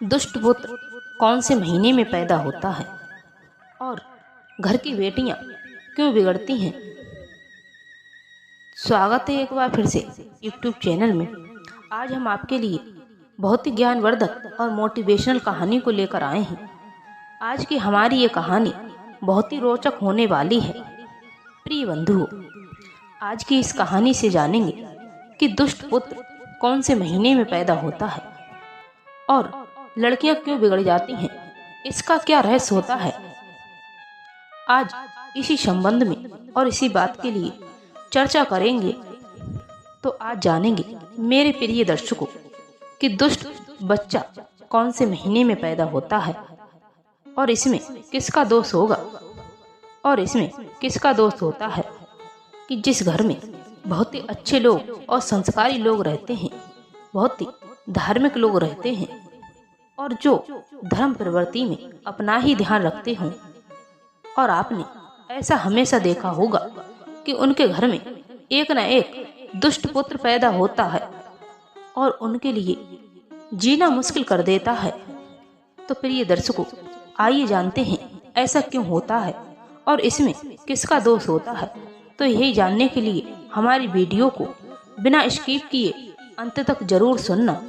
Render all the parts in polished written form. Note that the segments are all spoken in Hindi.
दुष्ट पुत्र कौन से महीने में पैदा होता है और घर की बेटियां क्यों बिगड़ती हैं। स्वागत है एक बार फिर से यूट्यूब चैनल में। आज हम आपके लिए बहुत ही ज्ञानवर्धक और मोटिवेशनल कहानी को लेकर आए हैं। आज की हमारी ये कहानी बहुत ही रोचक होने वाली है। प्रिय बंधुओं, आज की इस कहानी से जानेंगे कि दुष्ट पुत्र कौन से महीने में पैदा होता है और लड़कियां क्यों बिगड़ जाती हैं, इसका क्या रहस्य होता है। आज इसी संबंध में और इसी बात के लिए चर्चा करेंगे। तो आज जानेंगे मेरे प्रिय दर्शकों कि दुष्ट बच्चा कौन से महीने में पैदा होता है और इसमें किसका दोष होगा और इसमें किसका दोष होता है कि जिस घर में बहुत ही अच्छे लोग और संस्कारी लोग रहते हैं, बहुत ही धार्मिक लोग रहते हैं और जो धर्म प्रवृत्ति में अपना ही ध्यान रखते हों, और आपने ऐसा हमेशा देखा होगा कि उनके घर में एक न एक दुष्ट पुत्र पैदा होता है और उनके लिए जीना मुश्किल कर देता है। तो प्रिय दर्शकों, आइए जानते हैं ऐसा क्यों होता है और इसमें किसका दोष होता है। तो यही जानने के लिए हमारी वीडियो को बिना स्किप किए अंत तक जरूर सुनना।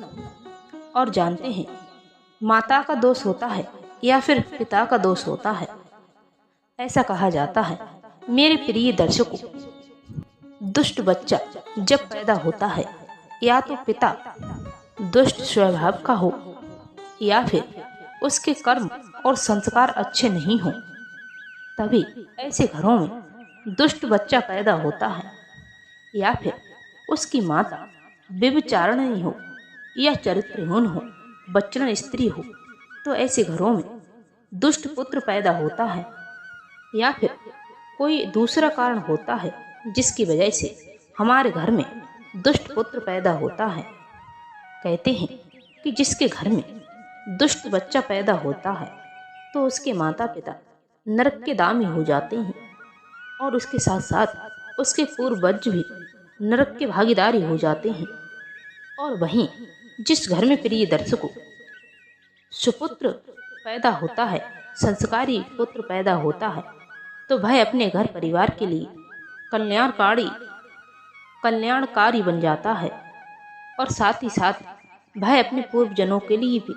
और जानते हैं माता का दोष होता है या फिर पिता का दोष होता है। ऐसा कहा जाता है मेरे प्रिय दर्शकों, दुष्ट बच्चा जब पैदा होता है या तो पिता दुष्ट स्वभाव का हो या फिर उसके कर्म और संस्कार अच्छे नहीं हो, तभी ऐसे घरों में दुष्ट बच्चा पैदा होता है। या फिर उसकी माता व्यभिचारिणी हो या चरित्रहीन हो, बच्चन स्त्री हो, तो ऐसे घरों में दुष्ट पुत्र पैदा होता है। या फिर कोई दूसरा कारण होता है जिसकी वजह से हमारे घर में दुष्ट पुत्र पैदा होता है। कहते हैं कि जिसके घर में दुष्ट बच्चा पैदा होता है तो उसके माता पिता नरक के दामी हो जाते हैं और उसके साथ साथ उसके पूर्वज भी नरक के भागीदारी हो जाते हैं। और वहीं जिस घर में प्रिय दर्शकों सुपुत्र पैदा होता है, संस्कारी पुत्र पैदा होता है, तो वह अपने घर परिवार के लिए कल्याणकारी बन जाता है और साथ ही साथ वह अपने पूर्वजनों के लिए भी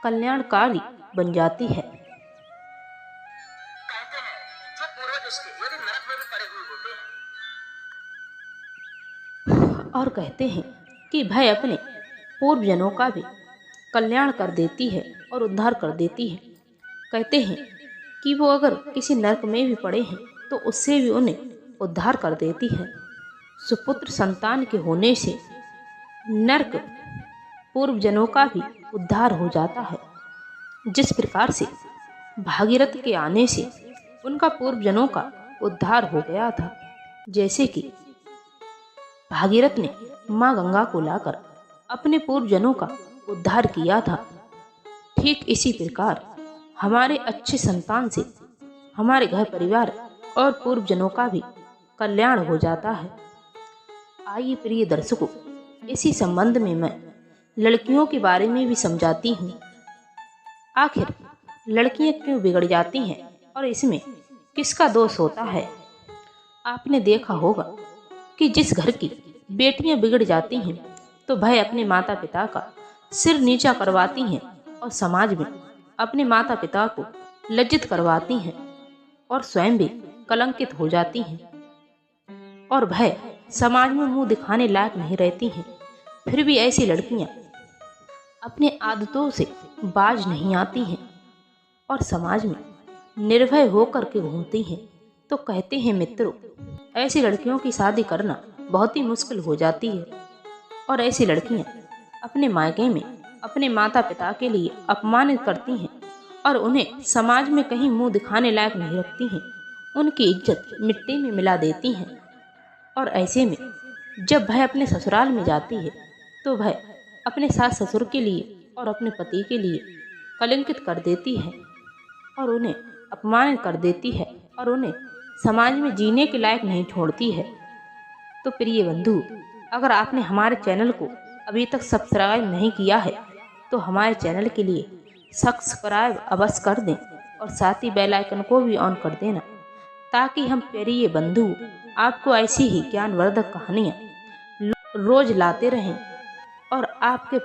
कल्याणकारी बन जाती है। और कहते हैं कि वह अपने पूर्वजनों का भी कल्याण कर देती है और उद्धार कर देती है। कहते हैं कि वो अगर किसी नरक में भी पड़े हैं तो उससे भी उन्हें उद्धार कर देती है। सुपुत्र संतान के होने से नरक पूर्वजनों का भी उद्धार हो जाता है। जिस प्रकार से भागीरथ के आने से उनका पूर्वजनों का उद्धार हो गया था, जैसे कि भागीरथ ने माँ गंगा को लाकर अपने पूर्वजनों का उद्धार किया था, ठीक इसी प्रकार हमारे अच्छे संतान से हमारे घर परिवार और पूर्वजनों का भी कल्याण हो जाता है। आइए प्रिय दर्शकों, इसी संबंध में मैं लड़कियों के बारे में भी समझाती हूँ। आखिर लड़कियाँ क्यों बिगड़ जाती हैं और इसमें किसका दोष होता है। आपने देखा होगा कि जिस घर की बेटियां बिगड़ जाती हैं तो वह अपने माता पिता का सिर नीचा करवाती हैं और समाज में अपने माता पिता को लज्जित करवाती हैं और स्वयं भी कलंकित हो जाती हैं और वह समाज में मुंह दिखाने लायक नहीं रहती हैं। फिर भी ऐसी लड़कियां अपने आदतों से बाज नहीं आती हैं और समाज में निर्भय होकर के घूमती हैं। तो कहते हैं मित्रों, ऐसी लड़कियों की शादी करना बहुत ही मुश्किल हो जाती है और ऐसी लड़कियां अपने मायके में अपने माता पिता के लिए अपमानित करती हैं और उन्हें समाज में कहीं मुंह दिखाने लायक नहीं रखती हैं। उनकी इज्जत मिट्टी में मिला देती हैं और ऐसे में जब वह अपने ससुराल में जाती है तो वह अपने सास ससुर के लिए और अपने पति के लिए कलंकित कर देती है और उन्हें अपमानित कर देती है और उन्हें समाज में जीने के लायक नहीं छोड़ती है। तो प्रिय बंधु, अगर आपने हमारे चैनल को अभी तक सब्सक्राइब नहीं किया है तो हमारे चैनल के लिए सब्सक्राइब अवश्य कर दें और साथ ही बेल आइकन को भी ऑन कर देना, ताकि हम प्रिय बंधु आपको ऐसी ही ज्ञानवर्धक कहानियाँ रोज लाते रहें और आपके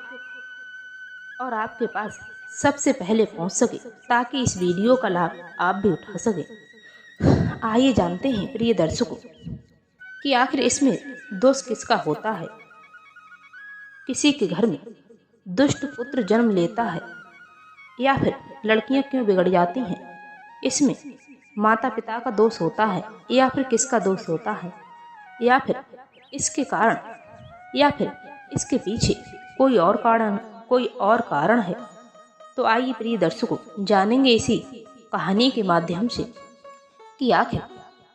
पास सबसे पहले पहुंच सके, ताकि इस वीडियो का लाभ आप भी उठा सके। आइए जानते हैं प्रिय दर्शकों कि आखिर इसमें दोष किसका होता है। किसी के घर में दुष्ट पुत्र जन्म लेता है या फिर लड़कियां क्यों बिगड़ जाती हैं, इसमें माता पिता का दोष होता है या फिर किसका दोष होता है, या फिर इसके कारण या फिर इसके पीछे कोई और कारण है। तो आइए प्रिय दर्शकों जानेंगे इसी कहानी के माध्यम से कि आखिर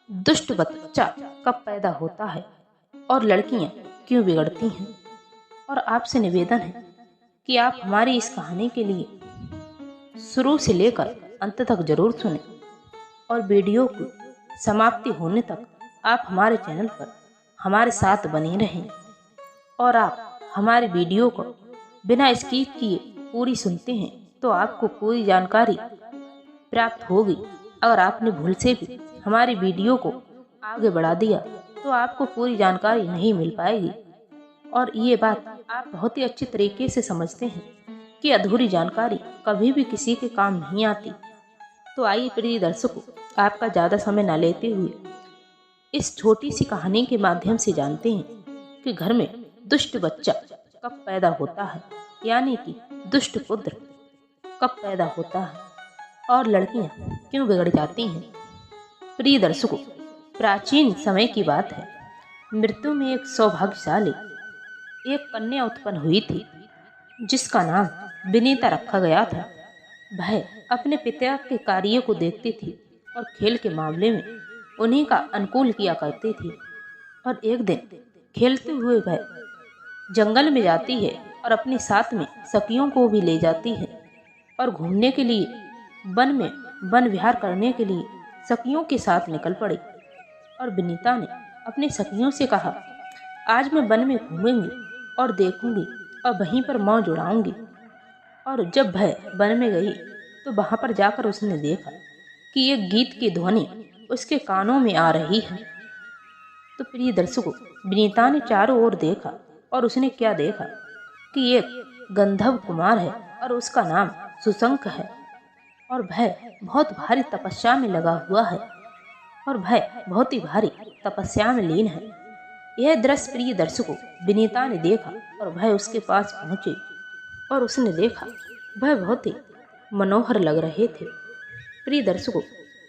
दुष्ट बच्चा कब पैदा होता है और लड़कियां क्यों बिगड़ती हैं। और आपसे निवेदन है कि आप हमारी इस कहानी के लिए शुरू से लेकर अंत तक जरूर सुनें और वीडियो की समाप्ति होने तक आप हमारे चैनल पर हमारे साथ बने रहें। और आप हमारे वीडियो को बिना स्किप किए पूरी सुनते हैं तो आपको पूरी जानकारी प्राप्त होगी। अगर आपने भूल से भी हमारी वीडियो को आगे बढ़ा दिया तो आपको पूरी जानकारी नहीं मिल पाएगी। और ये बात आप बहुत ही अच्छी तरीके से समझते हैं कि अधूरी जानकारी कभी भी किसी के काम नहीं आती। तो आइए प्रिय दर्शकों, आपका ज़्यादा समय न लेते हुए इस छोटी सी कहानी के माध्यम से जानते हैं कि घर में दुष्ट बच्चा कब पैदा होता है, यानी कि दुष्ट पुत्र कब पैदा होता है और लड़कियां क्यों बिगड़ जाती हैं। प्रिय दर्शकों, प्राचीन समय की बात है। मृत्यु में एक सौभाग्यशाली एक कन्या उत्पन्न हुई थी, जिसका नाम विनीता रखा गया था। वह अपने पिता के कार्यों को देखती थी और खेल के मामले में उन्हीं का अनुकूल किया करती थी। और एक दिन खेलते हुए वह जंगल में जाती है और अपने साथ में सखियों को भी ले जाती है और घूमने के लिए वन विहार करने के लिए सखियों के साथ निकल पड़ी। और विनीता ने अपनी सखियों से कहा, आज मैं वन में घूमूंगी और देखूंगी और वहीं पर मौज उड़ाऊंगी। और जब वह वन में गई तो वहां पर जाकर उसने देखा कि एक गीत की ध्वनि उसके कानों में आ रही है। तो प्रिय दर्शकों, विनीता ने चारों ओर देखा और उसने क्या देखा कि एक गंधर्व कुमार है और उसका नाम सुशंक है और वह बहुत भारी तपस्या में लगा हुआ है और वह बहुत ही भारी तपस्या में लीन है। यह दृश्य प्रिय दर्शकों विनीता ने देखा और वह उसके पास पहुंची और उसने देखा वह बहुत ही मनोहर लग रहे थे। प्रिय दर्शकों,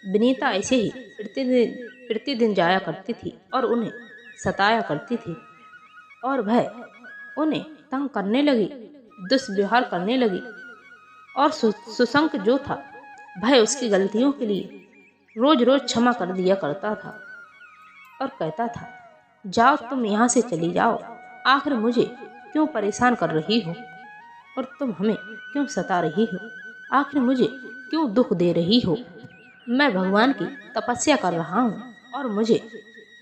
विनीता ऐसे ही प्रतिदिन जाया करती थी और उन्हें सताया करती थी और वह उन्हें तंग करने लगी, दुष्व्यवहार करने लगी। और सुशंक जो था वह उसकी गलतियों के लिए रोज रोज क्षमा कर दिया करता था और कहता था, जाओ तुम यहाँ से चली जाओ, आखिर मुझे क्यों परेशान कर रही हो और तुम हमें क्यों सता रही हो, आखिर मुझे क्यों दुख दे रही हो। मैं भगवान की तपस्या कर रहा हूँ और मुझे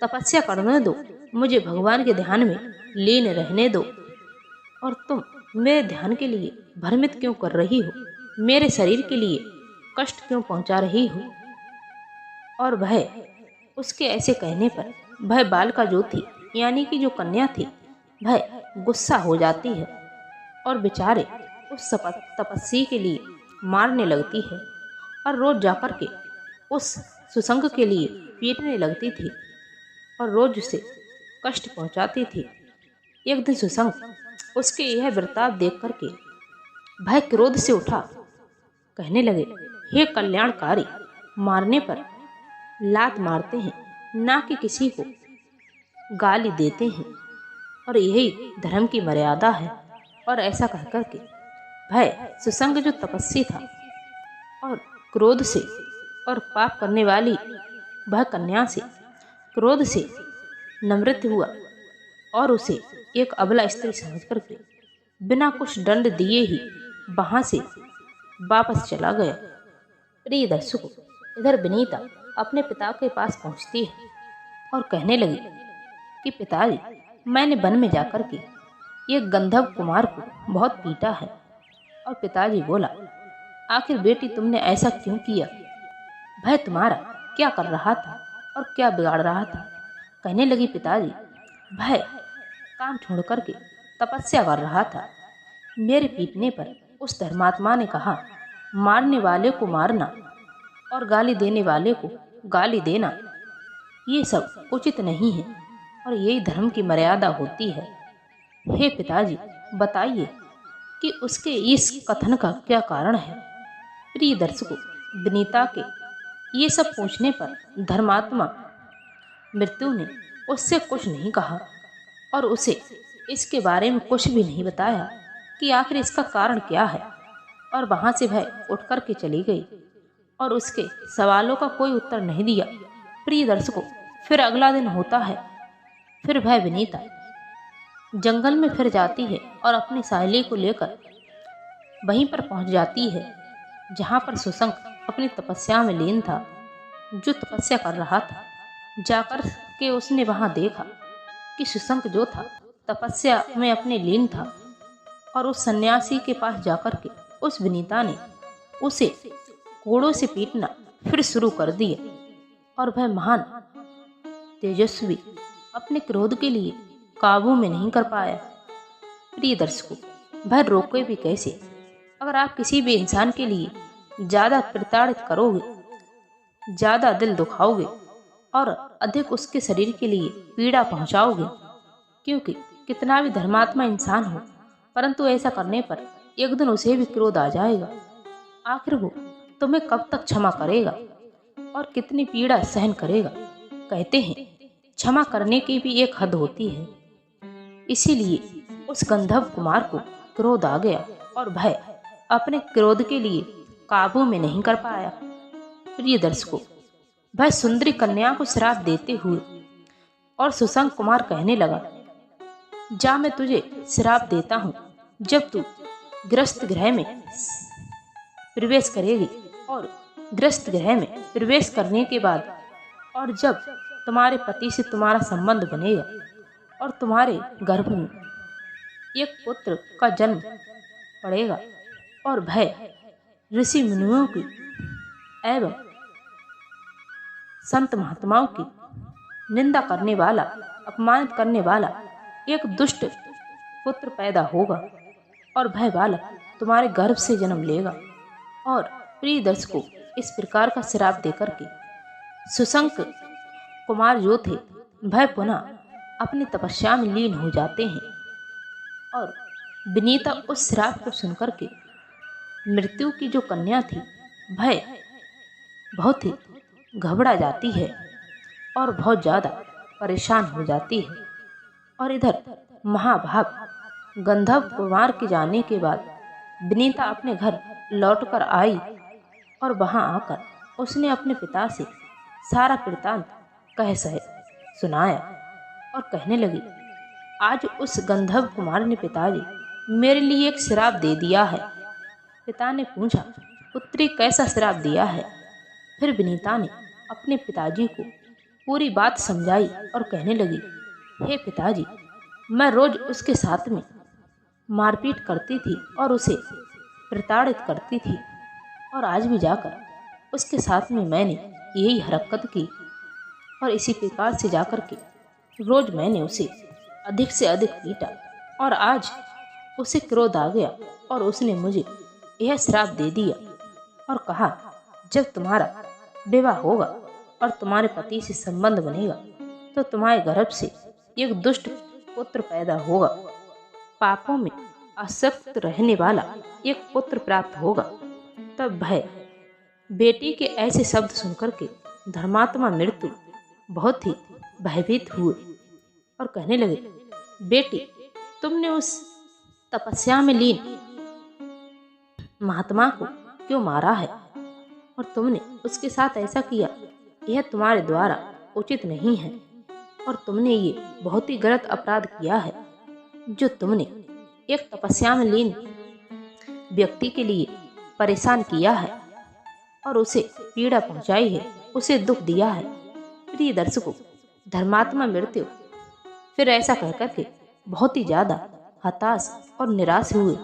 तपस्या करने दो, मुझे भगवान के ध्यान में लीन रहने दो। और तुम मेरे ध्यान के लिए भ्रमित क्यों कर रही हो, मेरे शरीर के लिए कष्ट क्यों पहुंचा रही हो। और वह उसके ऐसे कहने पर वह बालिका जो थी, यानी कि जो कन्या थी, वह गुस्सा हो जाती है और बेचारे उस तपस्वी के लिए मारने लगती है और रोज जाकर के उस सुशंक के लिए पीटने लगती थी और रोज उसे कष्ट पहुंचाती थी। एक दिन सुशंक उसके यह बर्ताव देख करके भय क्रोध से उठा, कहने लगे, हे कल्याणकारी, मारने पर लात मारते हैं, ना कि किसी को गाली देते हैं, और यही धर्म की मर्यादा है। और ऐसा कह करके भय सुशंक जो तपस्वी था और क्रोध से और पाप करने वाली वह कन्या से क्रोध से नमृत हुआ और उसे एक अबला स्त्री समझ करके बिना कुछ दंड दिए ही वहां से वापस चला गया। प्रिय दर्शकों, इधर विनीता अपने पिता के पास पहुंचती है और कहने लगी कि पिताजी, मैंने वन में जाकर के एक गंधर्व कुमार को बहुत पीटा है और पिताजी बोला, आखिर बेटी तुमने ऐसा क्यों किया? भाई तुम्हारा क्या कर रहा था और क्या बिगाड़ रहा था? कहने लगी पिताजी, भाई काम छोड़ करके तपस्या कर रहा था। मेरे पीटने पर उस धर्मात्मा ने कहा, मारने वाले को मारना और गाली देने वाले को गाली देना ये सब उचित नहीं है और यही धर्म की मर्यादा होती है। हे पिताजी, बताइए कि उसके इस कथन का क्या कारण है? प्रिय दर्शकों, विनीता के ये सब पूछने पर धर्मात्मा मृत्यु ने उससे कुछ नहीं कहा और उसे इसके बारे में कुछ भी नहीं बताया कि आखिर इसका कारण क्या है, और वहां से वह उठ कर के चली गई और उसके सवालों का कोई उत्तर नहीं दिया। प्रिय दर्शकों, फिर अगला दिन होता है। फिर वह विनीता जंगल में फिर जाती है और अपनी सहेली को लेकर वहीं पर पहुंच जाती है जहां पर सुशंक अपनी तपस्या में लीन था, जो तपस्या कर रहा था। जाकर के उसने वहां देखा कि सुशंक जो था तपस्या में अपने लीन था और उस सन्यासी के पास जाकर के उस विनीता ने उसे कोड़ों से पीटना फिर शुरू कर दिया और वह महान तेजस्वी अपने क्रोध के लिए काबू में नहीं कर पाया। प्रिय दर्शकों, वह रोके भी कैसे? अगर आप किसी भी इंसान के लिए ज़्यादा प्रताड़ित करोगे, ज़्यादा दिल दुखाओगे और अधिक उसके शरीर के लिए पीड़ा पहुंचाओगे, क्योंकि कितना भी धर्मात्मा इंसान हो, परंतु ऐसा करने पर एक दिन उसे भी क्रोध आ जाएगा। आखिर वो तुम्हें कब तक क्षमा करेगा और कितनी पीड़ा सहन करेगा? कहते हैं क्षमा करने की भी एक हद होती है। इसीलिए उस गंधर्व कुमार को क्रोध आ गया और वह अपने क्रोध के लिए काबू में नहीं कर पाया। प्रिय दर्शकों, वह सुंदरी कन्या को श्राप देते हुए और सुशंक कुमार कहने लगा, जा मैं तुझे श्राप देता हूँ, जब तू ग्रस्त ग्रह में प्रवेश करेगी और ग्रस्त ग्रह में प्रवेश करने के बाद और जब तुम्हारे पति से तुम्हारा संबंध बनेगा और तुम्हारे गर्भ में एक पुत्र का जन्म पड़ेगा और भय ऋषि मुनियों की एवं संत महात्माओं की निंदा करने वाला, अपमानित करने वाला एक दुष्ट पुत्र पैदा होगा और भय बालक तुम्हारे गर्भ से जन्म लेगा। और प्रिय दर्शकों, इस प्रकार का श्राप देकर के सुशंक कुमार जो थे वह पुनः अपनी तपस्या में लीन हो जाते हैं और विनीता उस श्राप को सुनकर के मृत्यु की जो कन्या थी वह बहुत ही घबरा जाती है और बहुत ज़्यादा परेशान हो जाती है। और इधर महाभाग गंधर्व कुमार के जाने के बाद विनीता अपने घर लौटकर आई और वहां आकर उसने अपने पिता से सारा वृत्तांत कह सुनाया और कहने लगी, आज उस गंधर्व कुमार ने पिताजी मेरे लिए एक श्राप दे दिया है। पिता ने पूछा, पुत्री कैसा श्राप दिया है? फिर विनीता ने अपने पिताजी को पूरी बात समझाई और कहने लगी, हे पिताजी, मैं रोज उसके साथ में मारपीट करती थी और उसे प्रताड़ित करती थी और आज भी जाकर उसके साथ में मैंने यही हरकत की और इसी प्रकार से जाकर के रोज मैंने उसे अधिक से अधिक पीटा और आज उसे क्रोध आ गया और उसने मुझे यह श्राप दे दिया और कहा, जब तुम्हारा विवाह होगा और तुम्हारे पति से संबंध बनेगा तो तुम्हारे गर्भ से एक दुष्ट पुत्र पैदा होगा, पापों में आसक्त रहने वाला एक पुत्र प्राप्त होगा। तब भय बेटी के ऐसे शब्द सुनकर के धर्मात्मा मृत्यु बहुत ही भयभीत हुए और कहने लगे, बेटी, तुमने उस तपस्या में लीन महात्मा को क्यों मारा है और तुमने उसके साथ ऐसा किया, यह तुम्हारे द्वारा उचित नहीं है और तुमने ये बहुत ही गलत अपराध किया है, जो तुमने एक तपस्या में लीन व्यक्ति के लिए परेशान किया है और उसे पीड़ा पहुंचाई है, उसे दुख दिया है। प्रिय दर्शकों, धर्मात्मा मृत्यु फिर ऐसा कहकर के बहुत ही ज़्यादा हताश और निराश हुए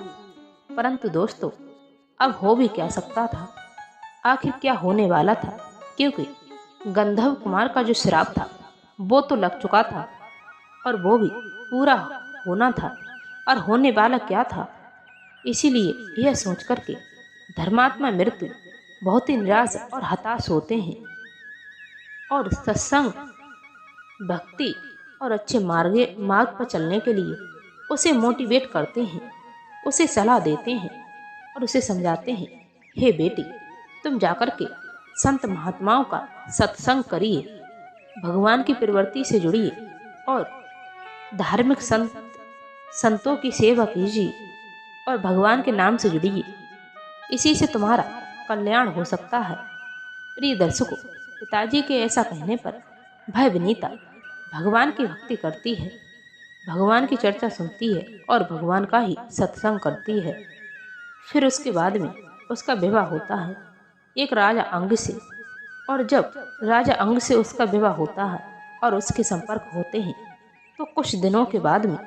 परंतु दोस्तों, अब हो भी क्या सकता था। आखिर क्या होने वाला था, क्योंकि गंधर्व कुमार का जो श्राप था वो तो लग चुका था और वो भी पूरा होना था। और होने वाला क्या था, इसीलिए यह सोच कर के धर्मात्मा मृत्यु बहुत ही निराश और हताश होते हैं और सत्संग, भक्ति और अच्छे मार्ग पर चलने के लिए उसे मोटिवेट करते हैं, उसे सलाह देते हैं और उसे समझाते हैं, हे बेटी, तुम जाकर के संत महात्माओं का सत्संग करिए, भगवान की प्रवृत्ति से जुड़िए और धार्मिक संतों की सेवा कीजिए और भगवान के नाम से जुड़िए। इसी से तुम्हारा कल्याण हो सकता है। प्रिय दर्शकों, पिताजी के ऐसा कहने पर भाई विनीता भगवान की भक्ति करती है, भगवान की चर्चा सुनती है और भगवान का ही सत्संग करती है। फिर उसके बाद में उसका विवाह होता है एक राजा अंग से। और जब राजा अंग से उसका विवाह होता है और उसके संपर्क होते हैं, तो कुछ दिनों के बाद में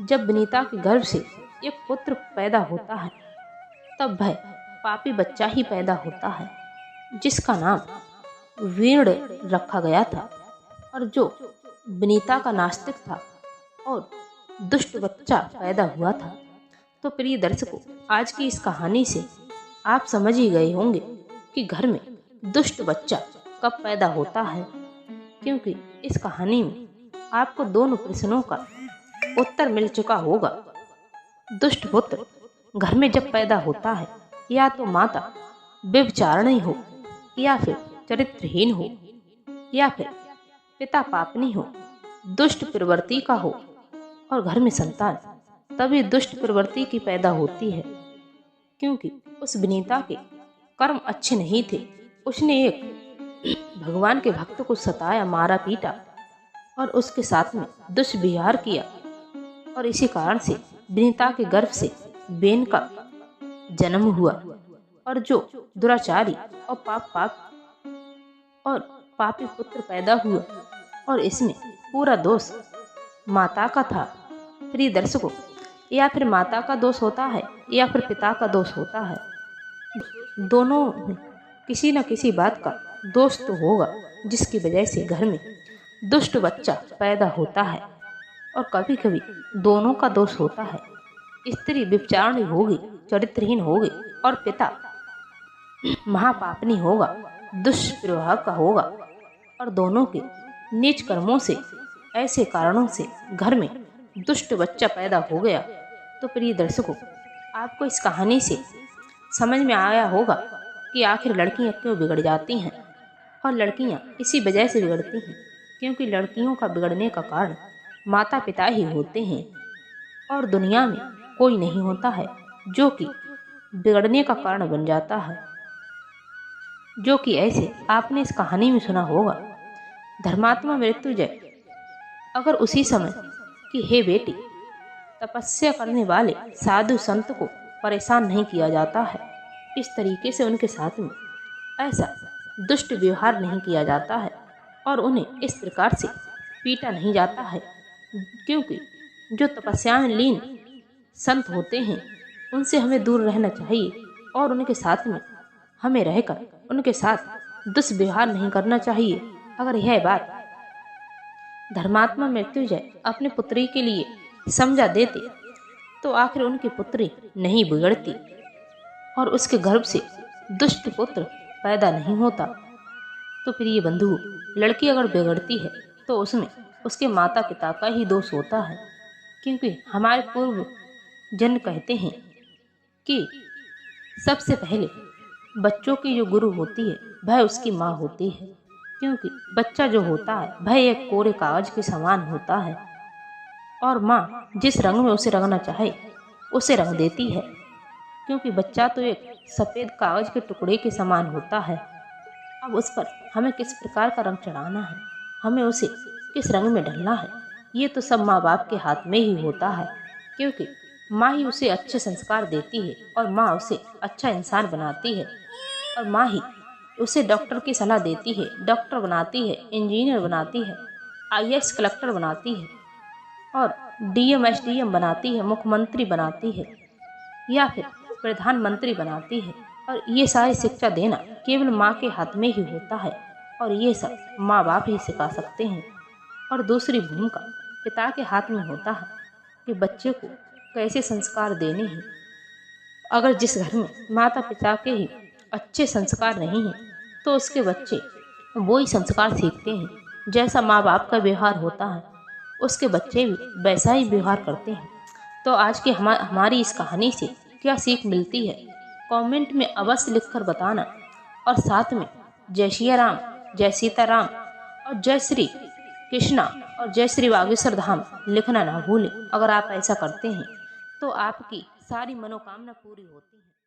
जब विनीता के गर्भ से एक पुत्र पैदा होता है, तब वह पापी बच्चा ही पैदा होता है जिसका नाम वीण रखा गया था और जो विनीता का नास्तिक था और दुष्ट बच्चा पैदा हुआ था। तो प्रिय दर्शकों, आज की इस कहानी से आप समझ ही गए होंगे कि घर में दुष्ट बच्चा कब पैदा होता है, क्योंकि इस कहानी में आपको दोनों प्रश्नों का उत्तर मिल चुका होगा। दुष्ट पुत्र घर में जब पैदा होता है, या तो माता व्यभिचारिणी हो, या फिर चरित्रहीन हो, या फिर पिता पापनी हो, दुष्ट प्रवृत्ति का हो, और घर में संतान तभी दुष्ट प्रवृत्ति की पैदा होती है, क्योंकि उस विनीता के कर्म अच्छे नहीं थे। उसने एक भगवान के भक्त को सताया, मारा, पीटा और उसके साथ में दुष्व्यवहार किया और इसी कारण से विनीता के गर्भ से बेन का जन्म हुआ और जो दुराचारी और पापी पुत्र पैदा हुआ और इसमें पूरा दोष माता का था। प्रिय दर्शकों, या फिर माता का दोष होता है या फिर पिता का दोष होता है, दोनों में किसी न किसी बात का दोष तो होगा, जिसकी वजह से घर में दुष्ट बच्चा पैदा होता है। और कभी कभी दोनों का दोष होता है, स्त्री व्यभिचारिणी होगी, चरित्रहीन होगी और पिता महापापनी होगा, दुष्प्रभाव का होगा और दोनों के नीच कर्मों से, ऐसे कारणों से घर में दुष्ट बच्चा पैदा हो गया। तो प्रिय दर्शकों, आपको इस कहानी से समझ में आया होगा कि आखिर लड़कियां क्यों बिगड़ जाती हैं। और लड़कियां इसी वजह से बिगड़ती हैं क्योंकि लड़कियों का बिगड़ने का कारण माता पिता ही होते हैं और दुनिया में कोई नहीं होता है जो कि बिगड़ने का कारण बन जाता है। जो कि ऐसे आपने इस कहानी में सुना होगा, धर्मात्मा मृत्युंजय अगर उसी समय कि हे बेटी, तपस्या करने वाले साधु संत को परेशान नहीं किया जाता है, इस तरीके से उनके साथ में ऐसा दुष्ट व्यवहार नहीं किया जाता है और उन्हें इस प्रकार से पीटा नहीं जाता है, क्योंकि जो तपस्या में लीन संत होते हैं उनसे हमें दूर रहना चाहिए और उनके साथ में हमें रहकर उनके साथ दुष्व्यवहार नहीं करना चाहिए। अगर यह बात धर्मात्मा मृत्युंजय अपनी पुत्री के लिए समझा देते तो आखिर उनकी पुत्री नहीं बिगड़ती और उसके गर्भ से दुष्ट पुत्र पैदा नहीं होता। तो प्रिय बंधु, लड़की अगर बिगड़ती है तो उसमें उसके माता पिता का ही दोष होता है, क्योंकि हमारे पूर्व जन कहते हैं कि सबसे पहले बच्चों की जो गुरु होती है वह उसकी माँ होती है, क्योंकि बच्चा जो होता है वह एक कोरे कागज के समान होता है और माँ जिस रंग में उसे रंगना चाहे उसे रंग देती है, क्योंकि बच्चा तो एक सफ़ेद कागज के टुकड़े के समान होता है। अब उस पर हमें किस प्रकार का रंग चढ़ाना है, हमें उसे किस रंग में ढलना है, ये तो सब माँ बाप के हाथ में ही होता है, क्योंकि माँ ही उसे अच्छे संस्कार देती है और माँ उसे अच्छा इंसान बनाती है और माँ ही उसे डॉक्टर की सलाह देती है, डॉक्टर बनाती है, इंजीनियर बनाती है, आईएएस कलेक्टर बनाती है और डीएम एसडीएम बनाती है, मुख्यमंत्री बनाती है। या फिर प्रधानमंत्री बनाती है। और ये सारी शिक्षा देना केवल माँ के हाथ में ही होता है और ये सब माँ बाप ही सिखा सकते हैं। और दूसरी भूमिका पिता के हाथ में होता है कि बच्चे को कैसे संस्कार देने हैं। अगर जिस घर में माता पिता के ही अच्छे संस्कार नहीं हैं तो उसके बच्चे वो ही संस्कार सीखते हैं। जैसा माँ बाप का व्यवहार होता है उसके बच्चे भी वैसा ही व्यवहार करते हैं। तो आज की हमारी इस कहानी से क्या सीख मिलती है, कमेंट में अवश्य लिखकर बताना। और साथ में जय सिया राम, जय सीताराम और जय श्री कृष्णा और जय श्री बागेश्वर धाम लिखना ना भूलें। अगर आप ऐसा करते हैं तो आपकी सारी मनोकामना पूरी होती है।